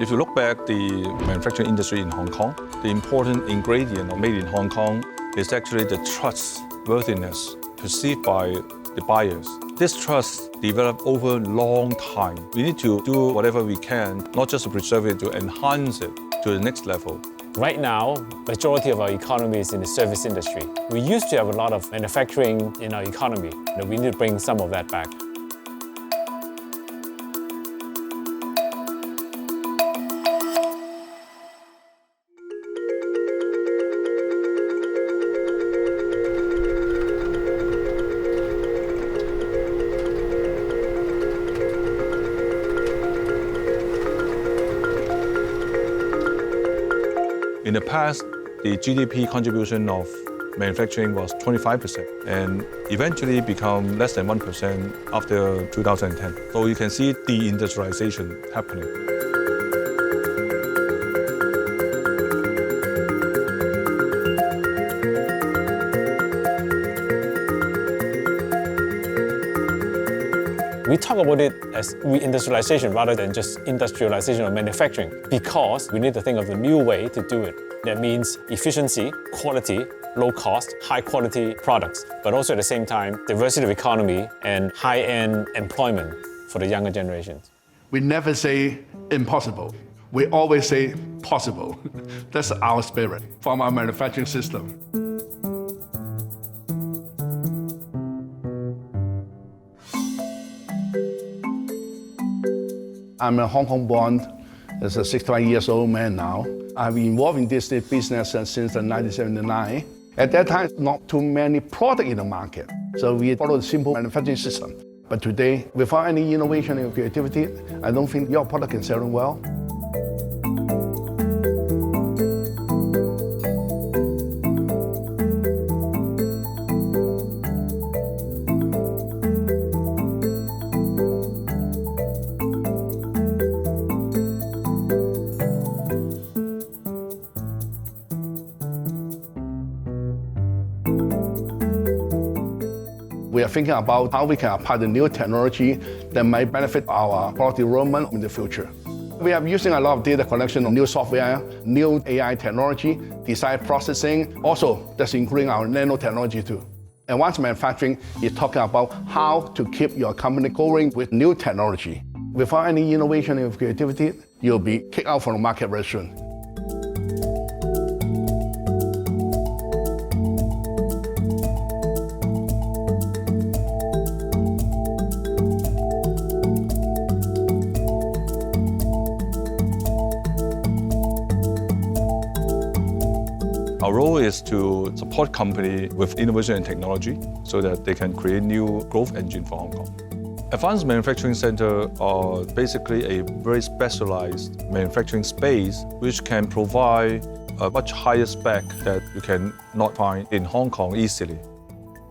If you look back the manufacturing industry in Hong Kong, the important ingredient of made in Hong Kong is actually the trustworthiness perceived by the buyers. This trust developed over a long time. We need to do whatever we can, not just to preserve it, to enhance it to the next level. Right now, majority of our economy is in the service industry. We used to have a lot of manufacturing in our economy. We need to bring some of that back. In the past, the GDP contribution of manufacturing was 25% and eventually become less than 1% after 2010. So you can see de-industrialization happening. We talk about it as reindustrialization rather than just industrialization of manufacturing because we need to think of a new way to do it. That means efficiency, quality, low cost, high quality products, but also at the same time, diversity of economy and high-end employment for the younger generations. We never say impossible. We always say possible. That's our spirit from our manufacturing system. I'm a Hong Kong born, as a 65 years old man now. I've been involved in this business since 1979. At that time, not too many products in the market. So we followed a simple manufacturing system. But today, without any innovation and creativity, I don't think your product can sell well. We are thinking about how we can apply the new technology that might benefit our product development in the future. We are using a lot of data collection of new software, new AI technology, design processing, also that's including our nanotechnology too. Advanced manufacturing is talking about how to keep your company going with new technology. Without any innovation and creativity, you'll be kicked out from the market very soon. Our role is to support companies with innovation and technology so that they can create new growth engine for Hong Kong. Advanced Manufacturing Center are basically a very specialized manufacturing space which can provide a much higher spec that you can not find in Hong Kong easily.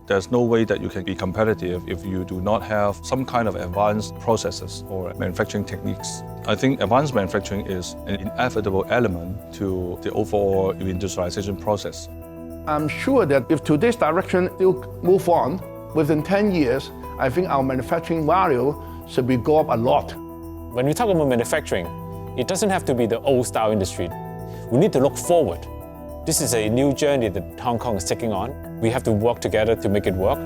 There's no way that you can be competitive if you do not have some kind of advanced processes or manufacturing techniques. I think advanced manufacturing is an inevitable element to the overall industrialization process. I'm sure that if today's direction still move on, within 10 years, I think our manufacturing value should be go up a lot. When we talk about manufacturing, it doesn't have to be the old style industry. We need to look forward. This is a new journey that Hong Kong is taking on. We have to work together to make it work.